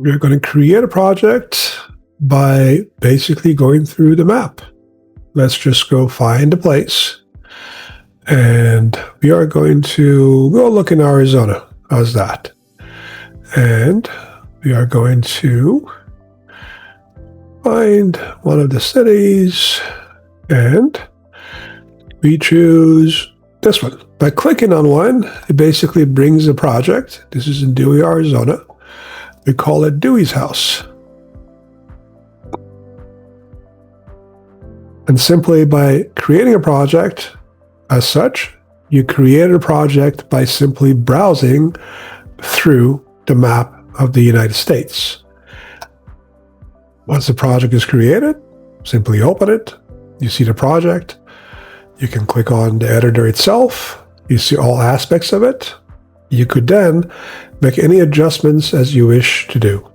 We're going to create a project by basically going through the map. Let's just go find a place. And we are going to go look in Arizona. How's that? And we are going to find one of the cities, and we choose this one. By clicking on one, it basically brings a project. This is in Dewey, Arizona. We call it Dewey's house. And simply by creating a project as such, you create a project by simply browsing through the map of the United States. Once the project is created, simply open it. You see the project. You can click on the editor itself. You see all aspects of it. You could then make any adjustments as you wish to do.